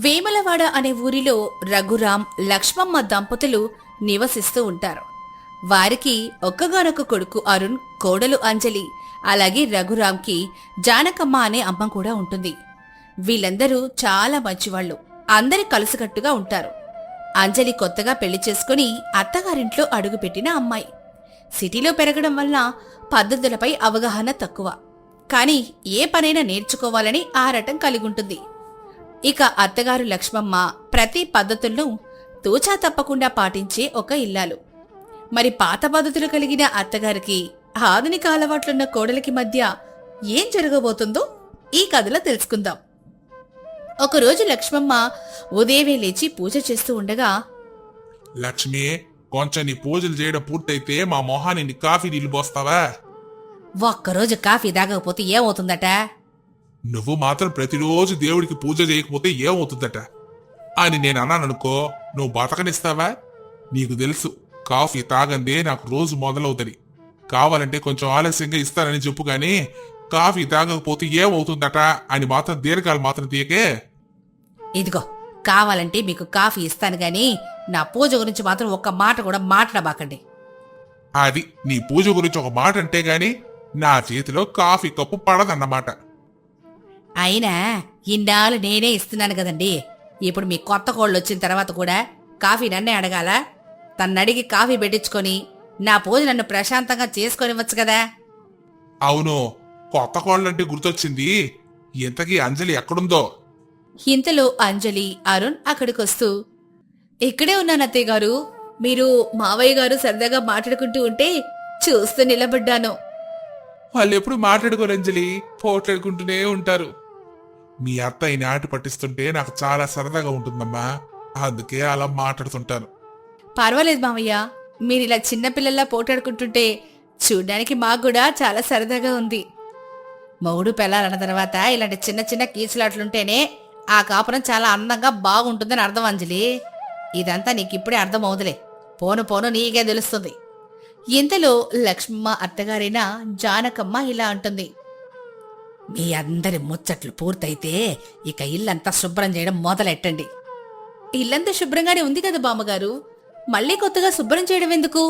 వేములవాడ అనే ఊరిలో రఘురాం లక్ష్మమ్మ దంపతులు నివసిస్తూ ఉంటారు. వారికి ఒక్కగానొక్క కొడుకు అరుణ్, కోడలు అంజలి, అలాగే రఘురాంకి జానకమ్మ అనే అమ్మ కూడా ఉంటుంది. వీళ్ళందరూ చాలా మంచివాళ్లు, అందరి కలిసికట్టుగా ఉంటారు. అంజలి కొత్తగా పెళ్లి చేసుకుని అత్తగారింట్లో అడుగుపెట్టిన అమ్మాయి. సిటీలో పెరగడం వల్ల పద్ధతులపై అవగాహన తక్కువ, కాని ఏ పనైనా నేర్చుకోవాలని ఆరాటం కలిగుంటుంది. ఇక అత్తగారు లక్ష్మమ్మ ప్రతి పద్ధతులను తూచా తప్పకుండా పాటించే ఒక ఇల్లాలు. మరి పాత పద్ధతులు కలిగిన అత్తగారికి ఆధునిక అలవాట్లున్న కోడలికి మధ్య ఏం జరగబోతుందో ఈ కథలో తెలుసుకుందాం. ఒకరోజు లక్ష్మమ్మ ఉదయమే లేచి పూజ చేస్తూ ఉండగా, లక్ష్మి, కొంచెం నీ పూజలు చేయడం పూర్తయితే మా మొహాన్ని కాఫీ నీళ్లు పోస్తావా? ఒక్కరోజు కాఫీ తాగకపోతే ఏమవుతుందట? నువ్వు మాత్రం ప్రతిరోజు దేవుడికి పూజ చేయకపోతే ఏమవుతుందట అని నేను అన్నాననుకో, నువ్వు బతకనిస్తావా? నీకు తెలుసు, కాఫీ తాగందే నాకు రోజు మొదలవుతుంది. కావాలంటే కొంచెం ఆలస్యంగా ఇస్తానని చెప్పు గాని కాఫీ తాగకపోతే ఏమవుతుందట అని మాత్రం దీర్ఘాలు మాత్రం తీయకే. ఇదిగో, కావాలంటే మీకు కాఫీ ఇస్తాను గాని నా పూజ గురించి మాత్రం ఒక్క మాట కూడా మాట్లాడబాకండి. అది నీ పూజ గురించి ఒక మాట అంటే గాని నా చేతిలో కాఫీ కప్పు పడదన్నమాట. అయినా ఇన్నాళ్ళు నేనే ఇస్తున్నాను కదండి. ఇప్పుడు మీ కొత్త కోళ్ళు వచ్చిన తర్వాత కూడా కాఫీ నన్నే అడగాల? తన్నడిగి కాఫీ పెట్టించుకొని నా పూజ నన్ను ప్రశాంతంగా చేసుకొనివ్వచ్చు కదా. అవును, కొత్త కోళ్ళంటే గుర్తొచ్చింది. ఇంతకీ అంజలి ఎక్కడుందో? ఇంతలో అంజలి, అరుణ్ అక్కడికొస్తూ, ఇక్కడే ఉన్నాను అత్తయ్య గారు. మీరు మావయ్య గారు సరదాగా మాట్లాడుకుంటూ ఉంటే చూస్తూ నిలబడ్డాను. వాళ్ళు ఎప్పుడు మాట్లాడుకోరు అంజలి, పోట్లాడుకుంటూనే ఉంటారు. మీ అత్తయ్యని ఆట పట్టిస్తుంటే నాకు చాలా సరదాగా ఉంటుందమ్మా, అందుకే అలా మాట్లాడుతుంటాను. పర్వాలేదు మావయ్య, మీరిలా చిన్నపిల్లల్లా పోటాడుకుంటుంటే చూడ్డానికి మాకు కూడా చాలా సరదాగా ఉంది. మొగుడు పెళ్ళాలన్న తర్వాత ఇలాంటి చిన్న చిన్న కీచులాట్లుంటేనే ఆ కాపురం చాలా అందంగా బాగుంటుందని అర్థం అంజలి. ఇదంతా నీకిప్పుడే అర్థమవుదులే, పోను పోను నీకే తెలుస్తుంది. ఇంతలో లక్ష్మమ్మ అత్తగారైన జానకమ్మ ఇలా అంటుంది, మీ అందరి ముచ్చట్లు పూర్తయితే ఇక ఇల్లంతా శుభ్రం చేయడం మొదలెట్టండి. ఇల్లంతా శుభ్రంగానే ఉంది కదా బామ్మగారు, మళ్ళీ కొత్తగా శుభ్రం చేయడం ఎందుకు?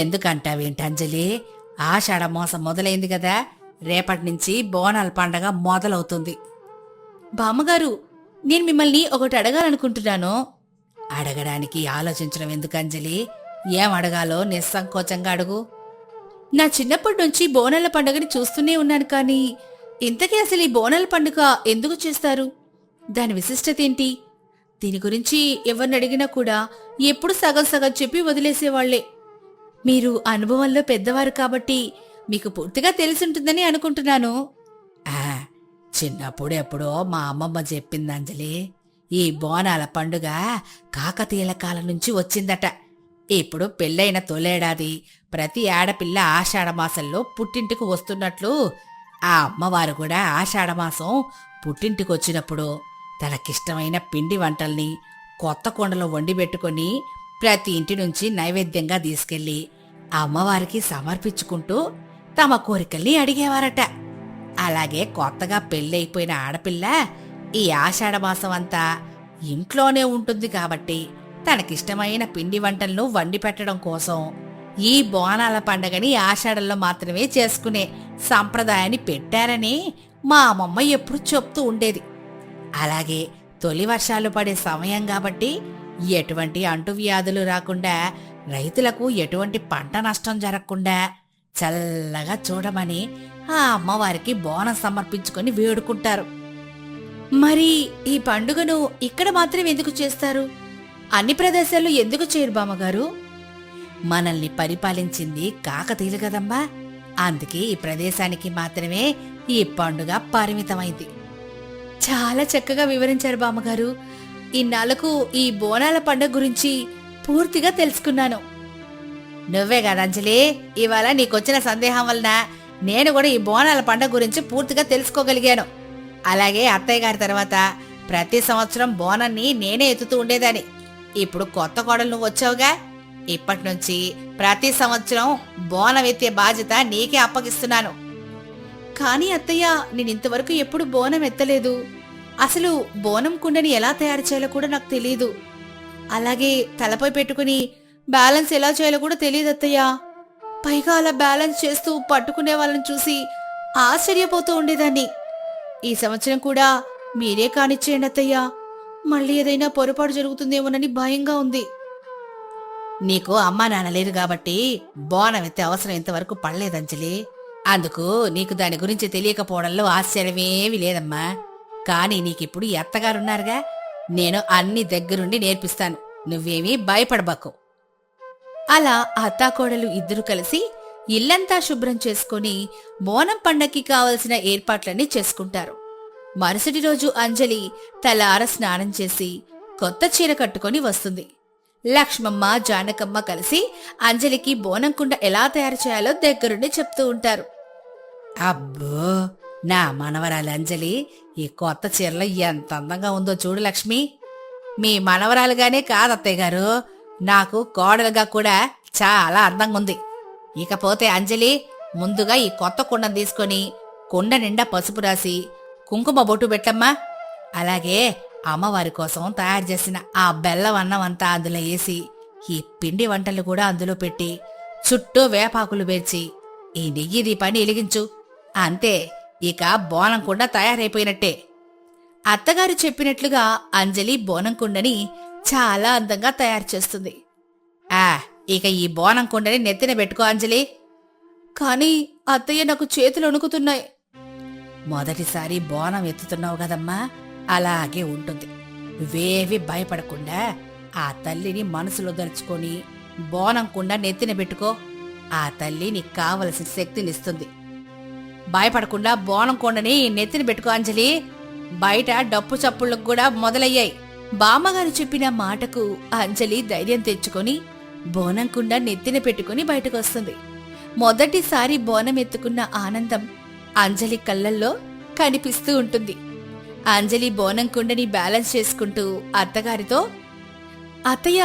ఎందుకంటావేంటి అంజలి, ఆషాఢ మాసం మొదలైంది కదా, రేపటి నుంచి బోనాల పండగ మొదలవుతుంది. బామ్మగారు, నేను మిమ్మల్ని ఒకటి అడగాలనుకుంటున్నాను. అడగడానికి ఆలోచించడం ఎందుకు అంజలి, ఏం అడగాలో నిస్సంకోచంగా అడుగు. నా చిన్నప్పటి నుంచి బోనాల పండుగని చూస్తూనే ఉన్నాను, కానీ ఇంతకీ అసలు ఈ బోనాల పండుగ ఎందుకు చేస్తారు? దాని విశిష్టత ఏంటి? దీని గురించి ఎవరిని అడిగినా కూడా ఎప్పుడు సగం సగం చెప్పి వదిలేసేవాళ్లే. మీరు అనుభవంలో పెద్దవారు కాబట్టి మీకు పూర్తిగా తెలిసుంటుందని అనుకుంటున్నాను. చిన్నప్పుడు ఎప్పుడో మా అమ్మమ్మ చెప్పింది అంజలి, ఈ బోనాల పండుగ కాకతీయుల కాలం నుంచి వచ్చిందట. ఇప్పుడు పెళ్ళైన తొలేడాది ప్రతి ఆడపిల్ల ఆషాఢమాసంలో పుట్టింటికి వస్తున్నట్లు ఆ అమ్మవారు కూడా ఆషాఢమాసం పుట్టింటికి వచ్చినప్పుడు తనకిష్టమైన పిండి వంటల్ని కొత్త కొండలో వండి పెట్టుకుని ప్రతి ఇంటి నుంచి నైవేద్యంగా తీసుకెళ్లి అమ్మవారికి సమర్పించుకుంటూ తమ కోరికల్ని అడిగేవారట. అలాగే కొత్తగా పెళ్ళైపోయిన ఆడపిల్ల ఈ ఆషాఢమాసం అంతా ఇంట్లోనే ఉంటుంది కాబట్టి తనకిష్టమైన పిండి వంటలను వండి పెట్టడం కోసం ఈ బోనాల పండగని ఆషాఢంలో మాత్రమే చేసుకునే సంప్రదాయాన్ని పెట్టారని మా అమ్మమ్మ ఎప్పుడు చెప్తూ ఉండేది. అలాగే తొలి వర్షాలు పడే సమయం కాబట్టి ఎటువంటి అంటువ్యాధులు రాకుండా, రైతులకు ఎటువంటి పంట నష్టం జరగకుండా చల్లగా చూడమని ఆ అమ్మవారికి బోనం సమర్పించుకొని వేడుకుంటారు. మరి ఈ పండుగను ఇక్కడ మాత్రం ఎందుకు చేస్తారు? అన్ని ప్రదేశాల్లో ఎందుకు చేయరు బామ్మగారు? మనల్ని పరిపాలించింది కాకతీయులు కదమ్మా, అందుకే ఈ ప్రదేశానికి మాత్రమే ఈ పండుగ పరిమితమైంది. చాలా చక్కగా వివరించారు బామ్మగారు. ఇన్నాళ్లకు ఈ బోనాల పండుగ గురించి పూర్తిగా తెలుసుకున్నాను. నువ్వే కదా అంజలి, ఇవాళ నీకొచ్చిన సందేహం వలన నేను కూడా ఈ బోనాల పండుగ గురించి పూర్తిగా తెలుసుకోగలిగాను. అలాగే అత్తయ్య గారి తర్వాత ప్రతి సంవత్సరం బోనాన్ని నేనే ఎత్తుతూ ఉండేదాన్ని. ఇప్పుడు కొత్త కోడలు నువ్వు వచ్చావుగా, ఇప్పటి నుంచి ప్రతి సంవత్సరం బోనం ఎత్తే బాధ్యత నీకే అప్పగిస్తున్నాను. కానీ అత్తయ్య నేనింతవరకు ఎప్పుడు బోనం ఎత్తలేదు. అసలు బోనం కుండని ఎలా తయారు చేయాలో కూడా నాకు తెలియదు. అలాగే తలపై పెట్టుకుని బ్యాలెన్స్ ఎలా చేయాలో కూడా తెలియదు అత్తయ్య. పైగా అలా బ్యాలెన్స్ చేస్తూ పట్టుకునే వాళ్ళని చూసి ఆశ్చర్యపోతూ ఉండేదాన్ని. ఈ సంవత్సరం కూడా మీరే కానిచ్చేయండి అత్తయ్య. మళ్ళీ ఏదైనా పొరపాటు జరుగుతుందేమోనని భయంగా ఉంది. నీకు అమ్మా నాన్న లేరు కాబట్టి బోనం ఎత్తే అవసరం ఇంతవరకు పడలేదంజలి. అందుకు నీకు దాని గురించి తెలియకపోవడంలో ఆశ్చర్యమేమీ లేదమ్మా. కానీ నీకిప్పుడు ఎత్తగారున్నారుగా, నేను అన్ని దగ్గరుండి నేర్పిస్తాను. నువ్వేమీ భయపడబాకు. అలా అత్తాకోడలు ఇద్దరు కలిసి ఇల్లంతా శుభ్రం చేసుకుని బోనం పండక్కి కావలసిన ఏర్పాట్లన్నీ చేసుకుంటారు. మరుసటి రోజు అంజలి తలార స్నానం చేసి కొత్త చీర కట్టుకొని వస్తుంది. లక్ష్మమ్మ జానకమ్మ కలిసి అంజలికి బోనం కుండ ఎలా తయారు చేయాలో దగ్గరుండి చెప్తూ ఉంటారు. అబ్బో, నా మనవరాలు అంజలి ఈ కొత్త చీరలో ఎంత అందంగా ఉందో చూడు లక్ష్మి. మీ మనవరాలుగానే కాదత్తయ్య గారు, నాకు కోడలుగా కూడా చాలా అందంగా ఉంది. ఇకపోతే అంజలి, ముందుగా ఈ కొత్త కుండను తీసుకొని కుండ నిండా పసుపు రాసి కుంకుమ బొట్టు పెట్టమ్మా. అలాగే అమ్మవారి కోసం తయారు చేసిన ఆ బెల్లం అన్నం అంతా అందులో వేసి ఈ పిండి వంటలు కూడా అందులో పెట్టి చుట్టూ వేపాకులు పేర్చి ఈ నెయ్యి దీపాన్ని వెలిగించు. అంతే, ఇక బోనం కుండ తయారైపోయినట్టే. అత్తగారు చెప్పినట్లుగా అంజలి బోనం కుండని చాలా అందంగా తయారు చేస్తుంది. ఇక ఈ బోనం కుండని నెత్తిన పెట్టుకో అంజలి. కానీ అత్తయ్య, నాకు చేతులు వణుకుతున్నాయి. మొదటిసారి బోనం ఎత్తుతున్నావు కదమ్మా, అలాగే ఉంటుంది. నువ్వేవి భయపడకుండా ఆ తల్లిని మనసులో దలుచుకొని బోనం కుండ నెత్తిన పెట్టుకో. ఆ తల్లి నీకు కావలసిన శక్తినిస్తుంది. భయపడకుండా బోనం కొండని నెత్తిన పెట్టుకో అంజలి. బయట డప్పు చప్పుళ్ళకు కూడా మొదలయ్యాయి. బామ్మగారు చెప్పిన మాటకు అంజలి ధైర్యం తెచ్చుకొని బోనం కుండ నెత్తిన పెట్టుకుని బయటకొస్తుంది. మొదటిసారి బోనం ఎత్తుకున్న ఆనందం అంజలి కళ్ళల్లో కనిపిస్తూ ఉంటుంది. అంజలి బోనం కుండని బ్యాలెన్స్ చేసుకుంటూ అత్తగారితో, అత్తయ్య,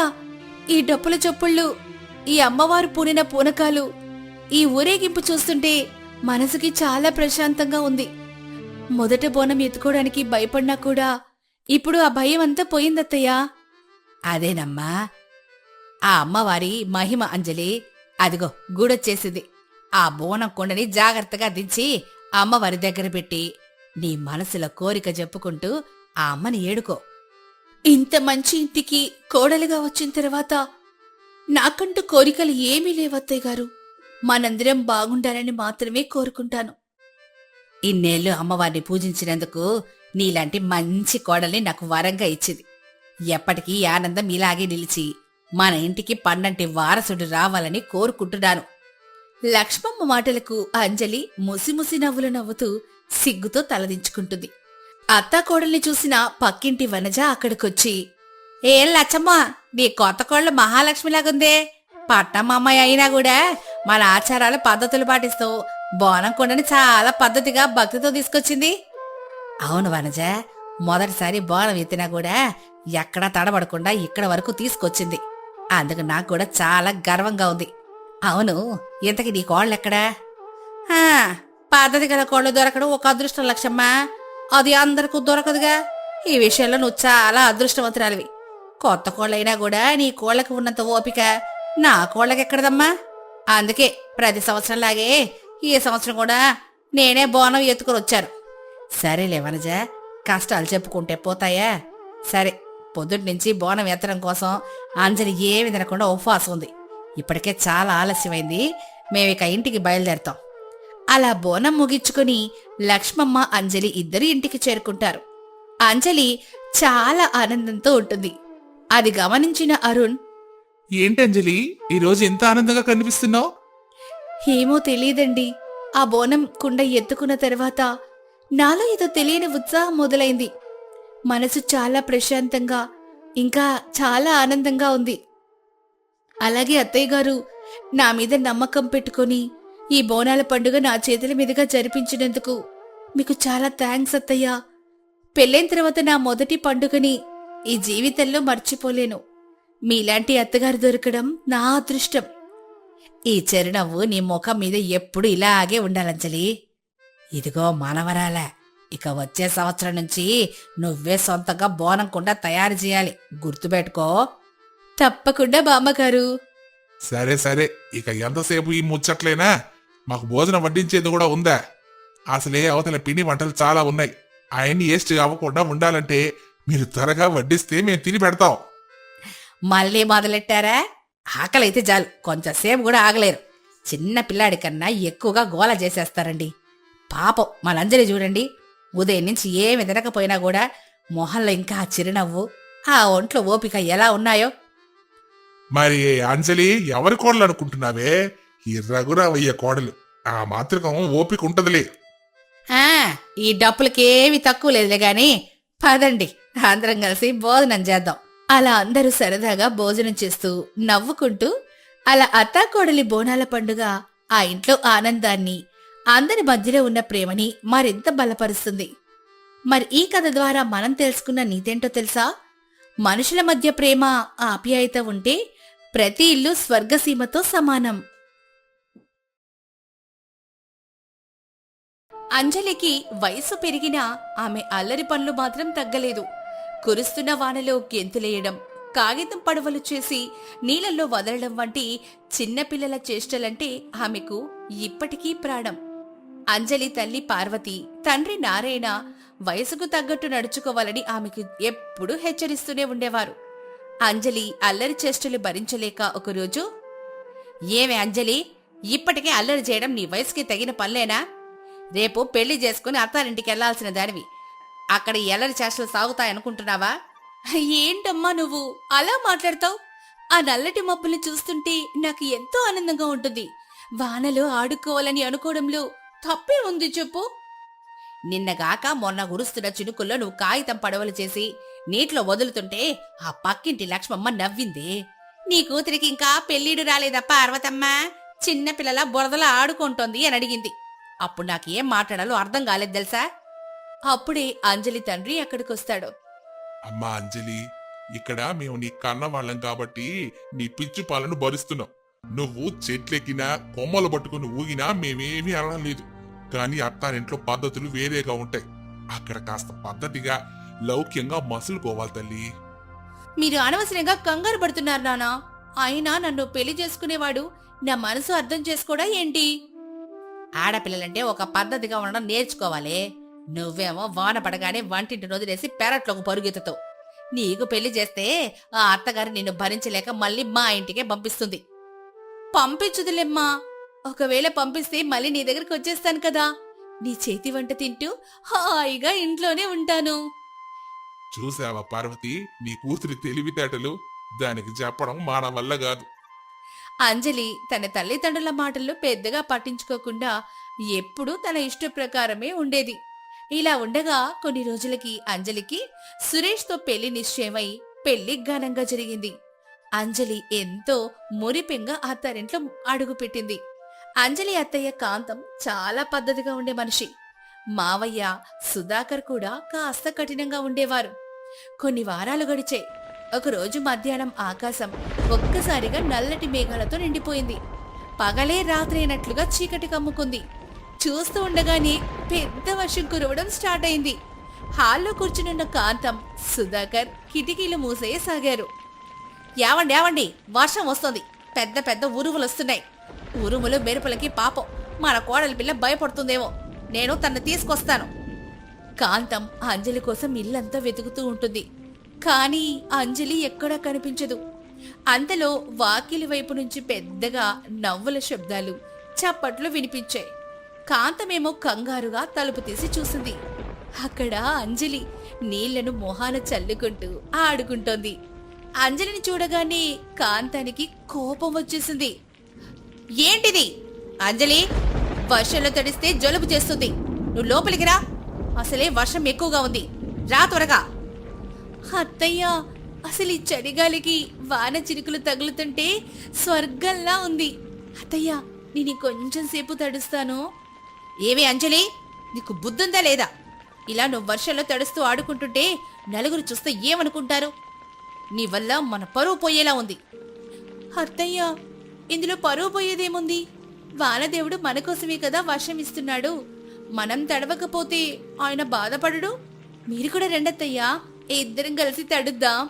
ఈ డప్పుల చప్పుళ్ళు, ఈ అమ్మవారు పూనిన పూనకాలు, ఈ ఊరేగింపు చూస్తుంటే మనసుకి చాలా ప్రశాంతంగా ఉంది. మొదట బోనం ఎత్తుకోవడానికి భయపడినా కూడా ఇప్పుడు ఆ భయం అంతా పోయిందత్తయ్యా. అదేనమ్మా, ఆ అమ్మవారి మహిమ అంజలి. అదిగో గూడొచ్చేసింది. ఆ బోనం కొండని జాగ్రత్తగా దించి అమ్మవారి దగ్గర పెట్టి నీ మనసులో కోరిక చెప్పుకుంటూ ఆ అమ్మని ఏడుకో. ఇంత మంచి ఇంటికి కోడలిగా వచ్చిన తర్వాత నాకంటూ కోరికలు ఏమీ లేవత్తయ్య గారు. మనందరం బాగుండాలని మాత్రమే కోరుకుంటాను. ఇన్నేళ్లు అమ్మవారిని పూజించినందుకు నీలాంటి మంచి కోడల్ని నాకు వరంగా ఇచ్చింది. ఎప్పటికీ ఆనందం ఇలాగే నిలిచి మన ఇంటికి పండంటి వారసుడు రావాలని కోరుకుంటున్నాను. లక్ష్మమ్మ మాటలకు అంజలి ముసిముసి నవ్వులు నవ్వుతూ సిగ్గుతో తలదించుకుంటుంది. అత్తాకోడల్ని చూసిన పక్కింటి వనజ అక్కడికొచ్చి, ఏం లచ్చమ్మ, నీ కొత్త కోడలు మహాలక్ష్మిలాగుందే. పట్నం అమ్మాయి అయినా కూడా మన ఆచారాల పద్ధతులు పాటిస్తూ బోనం కొండని చాలా పద్ధతిగా భక్తితో తీసుకొచ్చింది. అవును వనజ, మొదటిసారి బోనం ఎత్తినా కూడా ఎక్కడా తడబడకుండా ఇక్కడ వరకు తీసుకొచ్చింది. అందుకు నాకు కూడా చాలా గర్వంగా ఉంది. అవును, ఇంతకి నీ కోళ్ళెక్కడా? పద్ధతి గల కోళ్ళు దొరకడం ఒక అదృష్టం లక్ష్మమ్మ. అది అందరికీ దొరకదుగా. ఈ విషయంలో నువ్వు చాలా అదృష్టవంతురాలివి. కొత్త కోళ్ళైనా కూడా నీ కోళ్ళకి ఉన్నంత ఓపిక నా కోళ్ళకెక్కడదమ్మా. అందుకే ప్రతి సంవత్సరంలాగే ఈ సంవత్సరం కూడా నేనే బోనం ఎత్తుకుని వచ్చాను. సరేలే వనజ, కష్టాలు చెప్పుకుంటే పోతాయా? సరే, పొద్దుటి నుంచి బోనం ఎత్తడం కోసం అంజలి ఏమి తినకుండా ఉపవాసం ఉంది. ఇప్పటికే చాలా ఆలస్యమైంది. మేమిక ఇంటికి బయలుదేరతాం. అలా బోనం ముగించుకుని లక్ష్మమ్మ అంజలి ఇద్దరు ఇంటికి చేరుకుంటారు. అంజలి చాలా ఆనందంతో ఉంటుంది. అది గమనించిన అరుణ్, ఏంటి అంజలి, ఈరోజు ఎంత ఆనందంగా కనిపిస్తున్నావు? ఏమో తెలియదండి, ఆ బోనం కుండ ఎత్తుకున్న తర్వాత నాలో ఏదో తెలియని ఉత్సాహం మొదలైంది. మనసు చాలా ప్రశాంతంగా ఇంకా చాలా ఆనందంగా ఉంది. అలాగే అత్తయ్య గారు నా మీద నమ్మకం పెట్టుకొని ఈ బోనాల పండుగ నా చేతుల మీదుగా జరిపించినందుకు మీకు చాలా థ్యాంక్స్ అత్తయ్య. పెళ్ళైన తర్వాత నా మొదటి పండుగని ఈ జీవితంలో మర్చిపోలేను. మీలాంటి అత్తగారు దొరకడం నా అదృష్టం. ఈ చిరునవ్వు నీ ముఖం మీద ఎప్పుడు ఇలాగే ఉండాలంజలి. ఇదిగో మనవరాలే, ఇక వచ్చే సంవత్సరం నుంచి నువ్వే సొంతంగా బోనం కుండ తయారు చేయాలి, గుర్తుపెట్టుకో. తప్పకుండా బామ్మగారు. సరే సరే, ఇక ఎంతసేపు ఈ ముచ్చట్లేనా? మాకు భోజనం వడ్డించేది కూడా ఉందా? అసలే అవతల పిండి వంటలు చాలా ఉన్నాయి. ఆయన్ని వేస్ట్ అవ్వకుండా ఉండాలంటే మీరు త్వరగా వడ్డిస్తే మేము తిని పెడతాం. మళ్ళీ మొదలెట్టారా? ఆకలైతే చాలు, కొంచెంసేపు కూడా ఆగలేరు. చిన్న పిల్లాడి కన్నా ఎక్కువగా గోల చేసేస్తారండి. పాపం మన అంజలి చూడండి, ఉదయం నుంచి ఏమి తినకపోయినా కూడా మొహంలో ఇంకా ఆ చిరునవ్వు, ఆ ఒంట్లో ఓపిక ఎలా ఉన్నాయో. మరి అంజలి ఎవరి కోడలు అనుకుంటున్నావే? ఈ రఘురావయ్య కోడలు. ఆ మాత్రకం ఓపిక ఉంటదిలే. ఆ ఈ డప్పులకేమి తక్కువ లేదులే గాని పదండి, అందరం కలిసి భోజనం చేద్దాం. అలా అందరూ సరదాగా భోజనం చేస్తూ నవ్వుకుంటూ అలా అత్తాకోడలి బోనాల పండుగ ఆ ఇంట్లో ఆనందాన్ని, అందరి మధ్యలో ఉన్న ప్రేమని మరింత బలపరుస్తుంది. మరి ఈ కథ ద్వారా మనం తెలుసుకున్న నీతేంటో తెలుసా? మనుషుల మధ్య ప్రేమ, ఆప్యాయత ఉంటే ప్రతి ఇల్లు స్వర్గసీమతో సమానం. అంజలికి వయసు పెరిగినా ఆమె అల్లరి పనులు మాత్రం తగ్గలేదు. కురుస్తున్న వానలో గెంతులేయడం, కాగితం పడవలు చేసి నీళ్ళల్లో వదలడం వంటి చిన్నపిల్లల చేష్టలంటే ఆమెకు ఇప్పటికీ ప్రాణం. అంజలి తల్లి పార్వతి, తండ్రి నారాయణ వయసుకు తగ్గట్టు నడుచుకోవాలని ఆమెకు ఎప్పుడూ హెచ్చరిస్తూనే ఉండేవారు. అంజలి అల్లరి చేష్టలు భరించలేక ఒకరోజు, ఏమే అంజలి, ఇప్పటికే అల్లరి చేయడం నీ వయసుకి తగిన పనులేనా? రేపు పెళ్లి చేసుకుని అత్తారింటికి వెళ్లాల్సిన దానివి, అక్కడ ఎల్లరి చేష్టలు సాగుతాయనుకుంటున్నావా? ఏంటమ్మా నువ్వు అలా మాట్లాడతావు? ఆ నల్లటి మబ్బుల్ని చూస్తుంటే నాకు ఎంతో ఆనందంగా ఉంటుంది. వానలో ఆడుకోవాలని అనుకోవడంలో తప్పే ఉంది చెప్పు. నిన్నగాక మొన్న గురుస్తున్న చినుకుల్లో నువ్వు కాగితం పడవలు చేసి నీటిలో వదులుతుంటే ఆ పక్కింటి లక్ష్మమ్మ నవ్వింది. నీ కూతురికి ఇంకా పెళ్ళీడు రాలేదప్ప అరవతమ్మ, చిన్నపిల్లల బురదలా ఆడుకుంటోంది అని అడిగింది. అప్పుడు నాకేం మాట్లాడాలో అర్థం కాలేదు తెలుసా? అప్పుడే అంజలి తండ్రి అక్కడికొస్తాడు. అమ్మా అంజలి, ఇక్కడ మేము నీ కన్న వాళ్ళం కాబట్టి నీ పిచ్చి పాలను భరిస్తున్నాం. నువ్వు చెట్లెక్కినా కొమ్మలు పట్టుకుని ఊగినా మేమేమీ అనలేదు. కానీ అత్తారింట్లో పద్ధతులు వేరేగా ఉంటాయి. అక్కడ కాస్త పద్ధతిగా లౌక్యంగా మసులుకోవాలి తల్లి. మీరు అనవసరంగా కంగారు పడుతున్నారు నానా. అయినా నన్ను పెళ్లి చేసుకునేవాడు నా మనసు అర్థం చేసుకోడా ఏంటి? ఆడపిల్లలంటే ఒక పద్ధతిగా ఉండడం నేర్చుకోవాలి. నువ్వేమో వాన పడగానే వంటింటిని వదిలేసి పెరట్లోకి పరుగెత్తుతావు. నీకు పెళ్లి చేస్తే ఆ అత్తగారు నిన్ను భరించలేక మళ్ళీ మా ఇంటికే పంపిస్తుంది. పంపించుదులేమ్మా. ఒకవేళ పంపిస్తే మళ్ళీ నీ దగ్గరికి వచ్చేస్తాను కదా. నీ చేతి వంట తింటూ హాయిగా ఇంట్లోనే ఉంటాను. చూసావా పార్వతి, నీ కూతురి తెలివితేటలు? దానికి చెప్పడం మన వల్ల కాదు. అంజలి తన తల్లిదండ్రుల మాటల్లో పెద్దగా పట్టించుకోకుండా ఎప్పుడూ తన ఇష్ట ప్రకారమే ఉండేది. ఇలా ఉండగా కొన్ని రోజులకి అంజలికి సురేష్తో పెళ్లి నిశ్చయమై పెళ్లి ఘనంగా జరిగింది. అంజలి ఎంతో మురిపెంగా అత్తారింట్లో అడుగుపెట్టింది. అంజలి అత్తయ్య కాంతం చాలా పద్ధతిగా ఉండే మనిషి. మావయ్య సుధాకర్ కూడా కాస్త కఠినంగా ఉండేవారు. కొన్ని వారాలు గడిచాయి. ఒకరోజు మధ్యాహ్నం ఆకాశం ఒక్కసారిగా నల్లటి మేఘాలతో నిండిపోయింది. పగలే రాత్రైనట్లుగా చీకటి కమ్ముకుంది. చూస్తూ ఉండగానే పెద్ద వర్షం కురవడం స్టార్ట్ అయింది. హాల్లో కూర్చునున్న కాంతం, సుధాకర్ కిటికీలు మూసేయసాగారు. ఏవండి ఏవండి, వర్షం వస్తోంది, పెద్ద పెద్ద ఉరుములు వస్తున్నాయి. ఉరుములు మెరుపులకి పాపం మన కోడలి పిల్ల భయపడుతుందేమో, నేను తన్ని తీసుకొస్తాను. కాంతం అంజలి కోసం ఇల్లంతా వెతుకుతూ ఉంటుంది. కానీ అంజలి ఎక్కడా కనిపించదు. అంతలో వాకిలి వైపు నుంచి పెద్దగా నవ్వుల శబ్దాలు, చప్పట్లు వినిపించాయి. కాంతమేమో కంగారుగా తలుపు తీసి చూసింది. అక్కడ అంజలి నీళ్లను మొహాన చల్లుకుంటూ ఆడుకుంటోంది. అంజలిని చూడగానే కాంతానికి కోపం వచ్చేసింది. ఏంటిది అంజలి? వర్షంలో తడిస్తే జలుబు చేస్తుంది. నువ్వు లోపలికి రా, అసలే వర్షం ఎక్కువగా ఉంది, రా త్వరగా. అత్తయ్య, అసలు ఈ చలిగాలికి వాన చిరుకులు తగులుతుంటే స్వర్గంలా ఉంది. అత్తయ్య, నేను కొంచెం సేపు తడుస్తాను. ఏవి అంజలి, నీకు బుద్ధుందా లేదా? ఇలా నువ్వు వర్షంలో తడుస్తూ ఆడుకుంటుంటే నలుగురు చూస్తే ఏమనుకుంటారు? నీ వల్ల మన పరువు పోయేలా ఉంది. అత్తయ్య, ఇందులో పరువు పోయేదేముంది? వానదేవుడు మన కోసమే కదా వర్షం ఇస్తున్నాడు. మనం తడవకపోతే ఆయన బాధపడడు. మీరు కూడా రెండత్తయ్యా, ఇద్దరం కలిసి తడుద్దాం.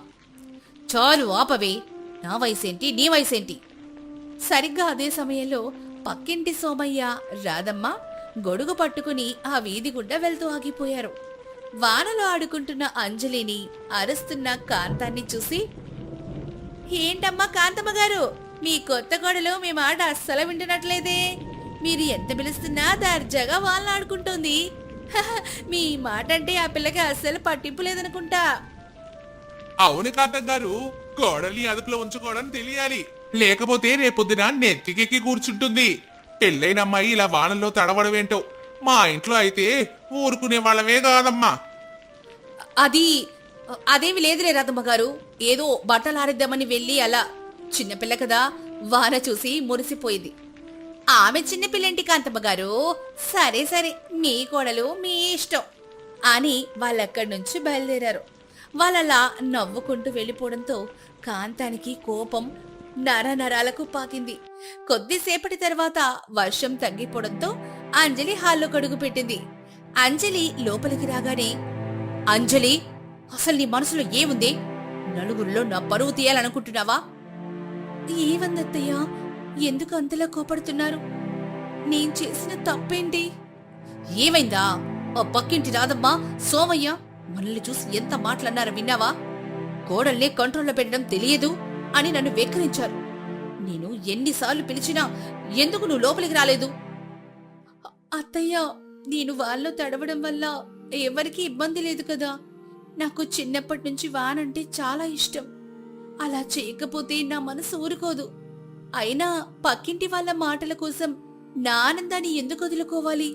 చాలు ఆపవే, నా వయసేంటి నీ వయసేంటి. సరిగ్గా అదే సమయంలో పక్కింటి సోమయ్య, రాధమ్మ గొడుగు పట్టుకుని ఆ వీధి గుండా వెళ్తూ ఆగిపోయారు. వానలో ఆడుకుంటున్న అంజలిని, అరుస్తున్న కాంతాన్ని చూసి, ఏంటమ్మా కాంతమ్మ గారు, మీ కొత్త గొడలు మీ మాట అస్సలు వింటున్నట్లేదే. మీరు ఎంత పిలుస్తున్నా దర్జాగా వాళ్ళని ఆడుకుంటోంది. మీ మాట అంటే ఆ పిల్లకి అస్సలు పట్టింపు లేదనుకుంటా. అవును కాంతం గారు, కోడల్ని అదుపులో ఉంచుకోవడం తెలియాలి, లేకపోతే రేపొద్దున నెత్తికెక్కి కూర్చుంటుంది. పెళ్ళైన అమ్మాయి ఇలా వానల్లో తడవడమేంటో. మా ఇంట్లో అయితే ఊరుకునే వాళ్ళమే కాదమ్మా. అదేమి లేదులే రాధమ్మ గారు, ఏదో బట్టలు ఆరిద్దామని వెళ్ళి అలా. చిన్నపిల్ల కదా, వాన చూసి మురిసిపోయింది. ఆమె చిన్నపిల్లంటి కాంతమ్మ గారు, సరే సరే, మీ కోడలు మీ ఇష్టం అని వాళ్ళక్కడి నుంచి బయలుదేరారు. వాళ్ళలా నవ్వుకుంటూ వెళ్ళిపోవడంతో కాంతానికి కోపం నరాలకు పాకింది. కొద్దిసేపటి తర్వాత వర్షం తగ్గిపోవడంతో అంజలి హాల్లో కడుగు పెట్టింది. అంజలి లోపలికి రాగానే, అంజలి, అసలు నీ మనసులో ఏముంది? నలుగురిలో నా పరువు తీయాలనుకుంటున్నావా? ఏవందత్తయ్యా, ఎందుకు అంతలా కోపడుతున్నారు? నేను చేసిన తప్పేంటి? ఏమైందా? ఆ పక్కింటి రాదమ్మా, సోమయ్య మనల్ని చూసి ఎంత మాటలన్నారో విన్నావా? కోడల్ని కంట్రోల్లో పెట్టడం తెలియదు అని నన్ను వెక్కిరించారు. నేను ఎన్నిసార్లు పిలిచినా ఎందుకు నువ్వు లోపలికి రాలేదు? అత్తయ్య, నేను వాళ్ళలో తడవడం వల్ల ఎవరికి ఇబ్బంది లేదు కదా. నాకు చిన్నప్పటి నుంచి వానంటే చాలా ఇష్టం. అలా చేయకపోతే నా మనసు ఊరుకోదు. అయినా పక్కింటి వాళ్ళ మాటల కోసం నా ఆనందాన్ని ఎందుకు వదులుకోవాలి?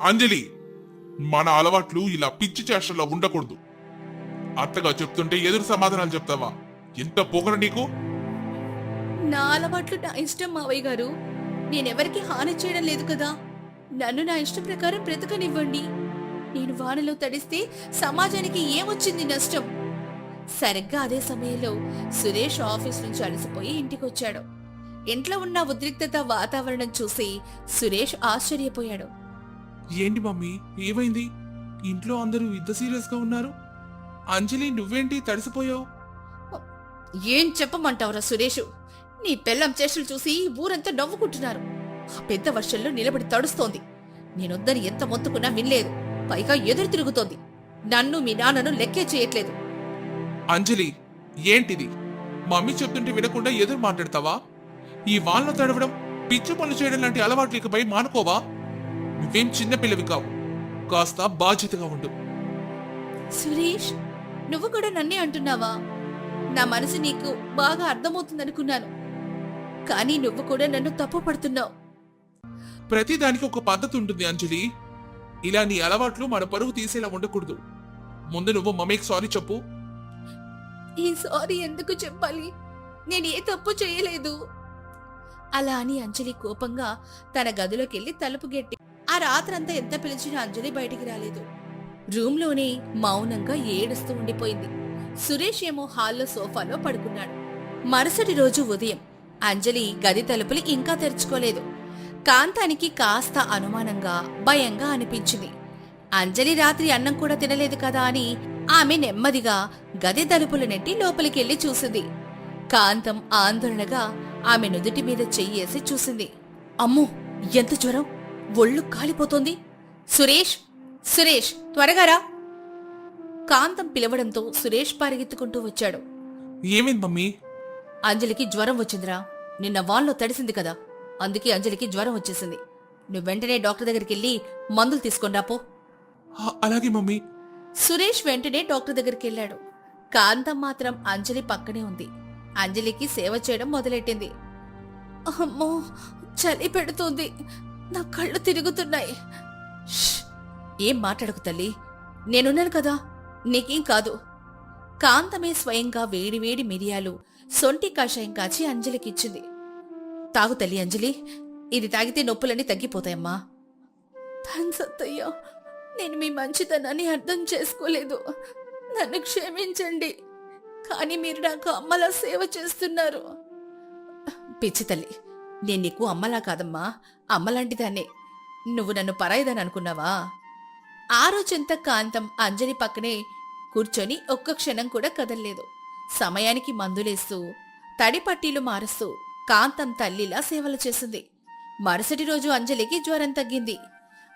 అంజలి, మన అలవాట్లు ఇలా పిచ్చి చేష్టల్లో ఉండకూడదు. అత్తగా చెప్తుంటే ఎదురు సమాధానాలు చెప్తావా? ఎంత పొగరు నీకు? నా అలవాట్లు నా ఇష్టం మావయ్య గారు. నేనెవరికి హాని చేయడం లేదు కదా. నన్ను నా ఇష్టం ప్రకారం బ్రతకనివ్వండి. నేను వానలో తడిస్తే సమాజానికి ఏమొచ్చింది నష్టం? సరిగ్గా అదే సమయంలో సురేష్ ఆఫీస్ నుంచి అలసిపోయి ఇంటికొచ్చాడు. ఇంట్లో ఉన్న ఉద్రిక్తత వాతావరణం చూసి సురేష్ ఆశ్చర్యపోయాడు. ఏంటి మమ్మీ, ఏమైంది? ఇంట్లో అందరూ ఇంత సీరియస్ గా ఉన్నారు. అంజలి, నువ్వేంటి తడిసిపోయావు? ఏం చెప్పమంటావురా సురేషు? నీ పెళ్ళం చేష్టలు చూసి ఊరంతా నవ్వుకుంటున్నారు. ఆ పెద్ద వర్షంలో నిలబడి తడుస్తోంది. నేనొద్దని ఎంత మొత్తుకున్నా వినలేదు. పైగా ఎదురు తిరుగుతోంది. నన్ను మీ నాన్నను లెక్కే చేయట్లేదు. అంజలి, ఏంటిది? మమ్మీ చెప్తుంటే వినకుండా ఎదురు మాట్లాడతావా? ఈ వానలో తడవడం, పిచ్చి పనులు చేయడం లాంటి అలవాట్లు ఇకపై మానుకోవా? నువ్వేం చిన్నపిల్లవి కావు. కాస్త బాధ్యతగా ఉండు. సురేష్, నువ్వు కూడా నన్నే అంటున్నావా? నా మనసు నీకు బాగా అర్థమవుతుందనుకున్నాను, కానీ నువ్వు కూడా నన్ను తప్పు పడుతున్నావు. ప్రతిదానికి ఒక పద్ధతి ఉంటుంది అంజలి. ఇలా నీ అలవాట్లు మన పరువు తీసేలా ఉండకూడదు. ముందు నువ్వు మమ్మీకి సారీ చెప్పు. ఈ సారీ ఎందుకు చెప్పాలి? నేను ఏ తప్పు చేయలేదు. అలా అని అంజలి కోపంగా తన గదిలోకెళ్లి తలుపు గట్టి. ఆ రాత్రంతా ఎంత పిలిచినా అంజలి బయటికి రాలేదు. రూంలోనే మౌనంగా ఏడుస్తూ ఉండిపోయింది. సురేష్ ఏమో హాల్లో సోఫాలో పడుకున్నాడు. మరుసటి రోజు ఉదయం అంజలి గది తలుపులు ఇంకా తెరుచుకోలేదు. కాంతానికి కాస్త అనుమానంగా, భయంగా అనిపించింది. అంజలి రాత్రి అన్నం కూడా తినలేదు కదా అని ఆమె నెమ్మదిగా గది తలుపులు నెట్టి లోపలికెళ్లి చూసింది. కాంతం ఆందోళనగా ఆమె నుదుటి మీద చెయ్యేసి చూసింది. అమ్మో, ఎంత జ్వరం! ఒళ్ళు కాలిపోతోంది. సురేష్, సురేష్, త్వరగా రా! కాంతం పిలవడంతో సురేష్ పరిగెత్తుకుంటూ వచ్చాడు. ఏమైంది మమ్మీ? అంజలికి జ్వరం వచ్చిందిరా. నిన్న వాన్లో తడిసింది కదా, అందుకే అంజలికి జ్వరం వచ్చేసింది. నువ్వు వెంటనే డాక్టర్ దగ్గరికెళ్ళి మందులు తీసుకొని రాపో. అలాగే మమ్మీ. సురేష్ వెంటనే డాక్టర్ దగ్గరికెళ్ళాడు. కాంతం మాత్రం అంజలి పక్కనే ఉంది. అంజలికి సేవ చేయడం మొదలెట్టింది. అమ్మో, చలి పెడుతుంది, నా కళ్ళు తిరుగుతున్నాయి. ఏం మాట్లాడకు తల్లి, నేనున్నాను కదా, నీకేం కాదు. కాంతమే స్వయంగా వేడివేడి మిరియాలు, సొంటి కాషాయం కాచి అంజలికిచ్చింది. తాగు తల్లి అంజలి, ఇది తాగితే నొప్పులన్నీ తగ్గిపోతాయమ్మా. థాంక్స్ అత్తయ్య, నేను మీ మంచితనాన్ని అర్థం చేసుకోలేదు. నన్ను క్షమించండి, కానీ మీరు నాకు అమ్మలా సేవ చేస్తున్నారు. పిచ్చి తల్లి, నేను నీకు అమ్మలా కాదమ్మా, అమ్మలాంటిదాన్నే. నువ్వు నన్ను పరాయిదని అనుకున్నావా? ఆ రోజంతా కాంతం అంజలి పక్కనే కూర్చొని ఒక్క క్షణం కూడా కదల్లేదు. సమయానికి మందులేస్తూ తడి పట్టీలు మారుస్తూ కాంతం తల్లిలా సేవలు చేసింది. మరుసటి రోజు అంజలికి జ్వరం తగ్గింది.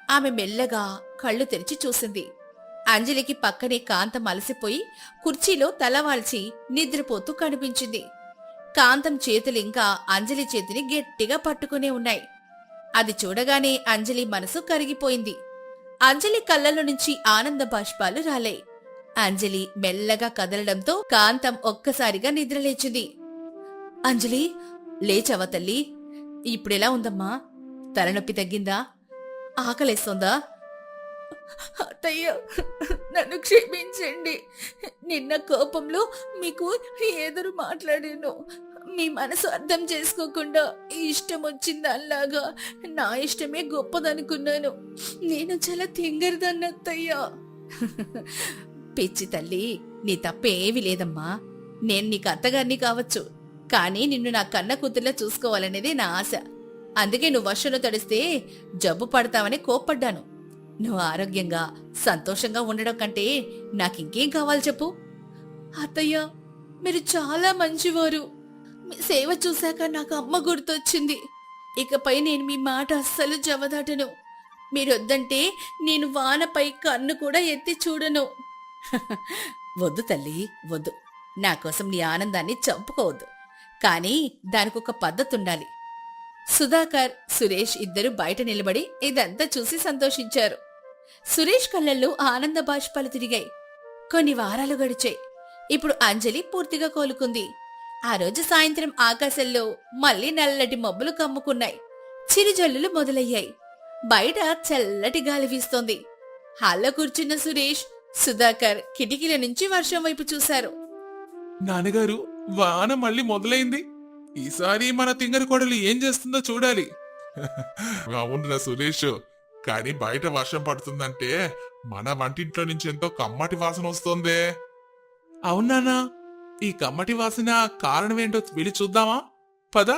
ఆమె మెల్లగా కళ్ళు తెరిచి చూసింది. అంజలికి పక్కనే కాంతం అలసిపోయి కుర్చీలో తలవాల్చి నిద్రపోతూ కనిపించింది. కాంతం చేతులింకా అంజలి చేతిని గట్టిగా పట్టుకునే ఉన్నాయి. అది చూడగానే అంజలి మనసు కరిగిపోయింది. అంజలి కళ్ళలో నుంచి ఆనంద బాష్పాలు రాలాయి. అంజలి మెల్లగా కదలడంతో కాంతం ఒక్కసారిగా నిద్రలేచింది. అంజలి, లేచావా తల్లి? ఇప్పుడెలా ఉందమ్మా? తలనొప్పి తగ్గిందా? ఆకలేస్తోందా? అత్తయ్య, నన్ను క్షమించండి. నిన్న కోపంలో మీకు ఎదురు మాట్లాడాను. మీ మనసు అర్థం చేసుకోకుండా ఇష్టం వచ్చిందల్లాగా నా ఇష్టమే గొప్పదనుకున్నాను. నేను చాలా తింగరదాన్ని అత్తయ్య. పిచ్చి తల్లి, నీ తప్పేమీ లేదమ్మా. నేను నీకు అత్తగారిని కావచ్చు, కానీ నిన్ను నా కన్న కూతుర్లా చూసుకోవాలనేదే నా ఆశ. అందుకే నువ్వు వర్షంలో తడిస్తే జబ్బు పడతావని కోప్పడ్డాను. నువ్వు ఆరోగ్యంగా సంతోషంగా ఉండడం కంటే నాకింకేం కావాలి చెప్పు? అత్తయ్య, మీరు చాలా మంచివారు. మీ సేవ చూశాక నాకు అమ్మ గుర్తొచ్చింది. ఇకపై నేను మీ మాట అస్సలు జవదాటను. మీరొద్దంటే నేను వానపై కన్ను కూడా ఎత్తి చూడను. వద్దు తల్లి, వద్దు. నా కోసం నీ ఆనందాన్ని చంపుకోవద్దు. కానీ దానికొక పద్ధతుండాలి. సుధాకర్, సురేష్ ఇద్దరు బయట నిలబడి ఇదంతా చూసి సంతోషించారు. సురేష్ కళ్ళల్లో ఆనంద బాష్పాలు తిరిగాయి. కొన్ని వారాలు గడిచాయి. ఇప్పుడు అంజలి పూర్తిగా కోలుకుంది. ఆ రోజు సాయంత్రం ఆకాశంలో మళ్లీ నల్లటి మబ్బులు కమ్ముకున్నాయి. చిరుజల్లులు మొదలయ్యాయి. బయట చల్లటి గాలి వీస్తోంది. హాల్లో కూర్చున్న సురేష్, సుధాకర్ కిటికీల నుంచి వర్షం వైపు చూశారు. నాన్నగారు, వాన మళ్ళీ మొదలైంది. ఈసారి మన తింగరి కోడలు ఏం చేస్తుందో చూడాలి. అవునురా సురేష్, కానీ బయట వర్షం పడుతుందంటే మన వంటింట్లో నుంచి ఎంతో కమ్మటి వాసన వస్తోందే. అవునానా, ఈ కమ్మటి వాసన కారణమేంటో వెళ్ళి చూద్దామా? పద.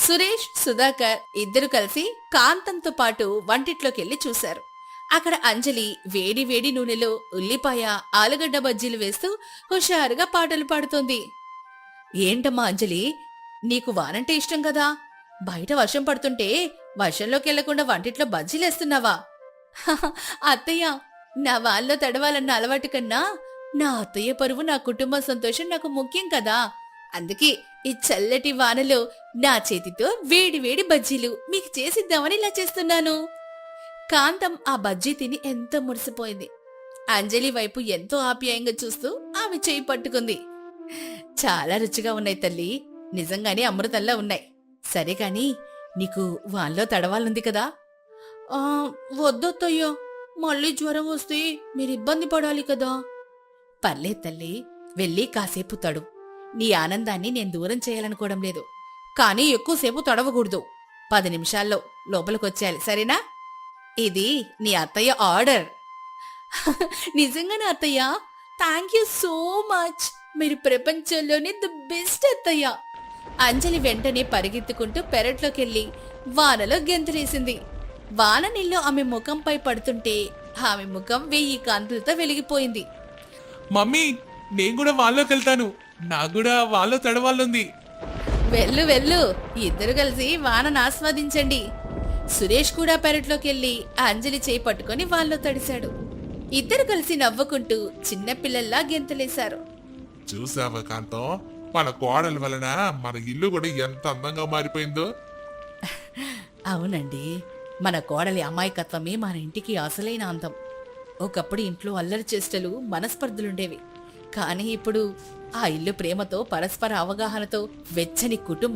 సురేష్, సుధాకర్ ఇద్దరు కలిసి కాంతంతో పాటు వంటిట్లోకెళ్లి చూశారు. అక్కడ అంజలి వేడి వేడి నూనెలో ఉల్లిపాయ, ఆలుగడ్డ బజ్జీలు వేస్తూ హుషారుగా పాటలు పాడుతోంది. ఏంటమ్మా అంజలి, నీకు వానంటే ఇష్టం కదా? బయట వర్షం పడుతుంటే వర్షంలోకి వెళ్లకుండా వంటిట్లో బజ్జీలేస్తున్నావా? అత్తయ్య, నా వాళ్ళలో తడవాలన్న అలవాటు కన్నా నా అత్తయ్య పరువు, నా కుటుంబ సంతోషం నాకు ముఖ్యం కదా. అందుకే ఈ చల్లటి వానలో నా చేతితో వేడి వేడి బజ్జీలు మీకు చేసిద్దామని ఇలా చేస్తున్నాను. కాంతం ఆ బజ్జీ తిని ఎంతో మురిసిపోయింది. అంజలి వైపు ఎంతో ఆప్యాయంగా చూస్తూ ఆమె చేయి పట్టుకుంది. చాలా రుచిగా ఉన్నాయి తల్లి, నిజంగానే అమృతంలా ఉన్నాయి. సరే కాని నీకు వాన్లో తడవాలంది కదా? వద్దత్తయ్యో, మళ్ళీ జ్వరం వస్తే మీరు ఇబ్బంది పడాలి కదా. పర్లేదు తల్లి, వెళ్ళి కాసేపు తడు. నీ ఆనందాన్ని నేను దూరం చేయాలనుకోవడం లేదు, కానీ ఎక్కువసేపు తడవకూడదు. 10 నిమిషాల్లో లోపలికొచ్చేయాలి, సరేనా? ఇది నీ అత్తయ్య ఆర్డర్. నిజంగానే అత్తయ్య, థ్యాంక్ యూ సో మచ్. మీరు ప్రపంచంలోనే ది బెస్ట్ అత్తయ్య. అంజలి వెంటనే పరిగెత్తుకుంటూ పెరట్లోకెళ్లి వానలో గెంతులేసింది. వాన నీళ్లు ఆమె ముఖంపై పడుతుంటే ఆమె ముఖం 1000 కాంతులతో వెలిగిపోయింది. మమ్మీ, నేను కూడా వాళ్ళలోకి వెళ్తాను. నాకు కూడా వాళ్ళలో తడవాళ్ళుంది. వెళ్ళు వెళ్ళు, ఇద్దరు కలిసి వానను ఆస్వాదించండి. సురేష్ కూడా పెరట్లోకెళ్లి అంజలి చేయి పట్టుకుని వాళ్ళలో తడిశాడు. ఇద్దరు కలిసి నవ్వుకుంటూ చిన్నపిల్లల్లా గెంతులేశారు. చూసావా కాంతం, మన కోడల వలన మన ఇల్లు కూడా ఎంత అందంగా మారిపోయిందో. అవునండి, మన కోడలి అమాయకత్వమే మన ఇంటికి అసలైన అందం. ఒకప్పుడు ఇంట్లో అల్లరి చేష్టలు, మనస్పర్ధలుండేవి. కానీ ఇప్పుడు ఆ ఇల్లు ప్రేమతో, పరస్పర అవగాహనతో వెచ్చని కుటుంబం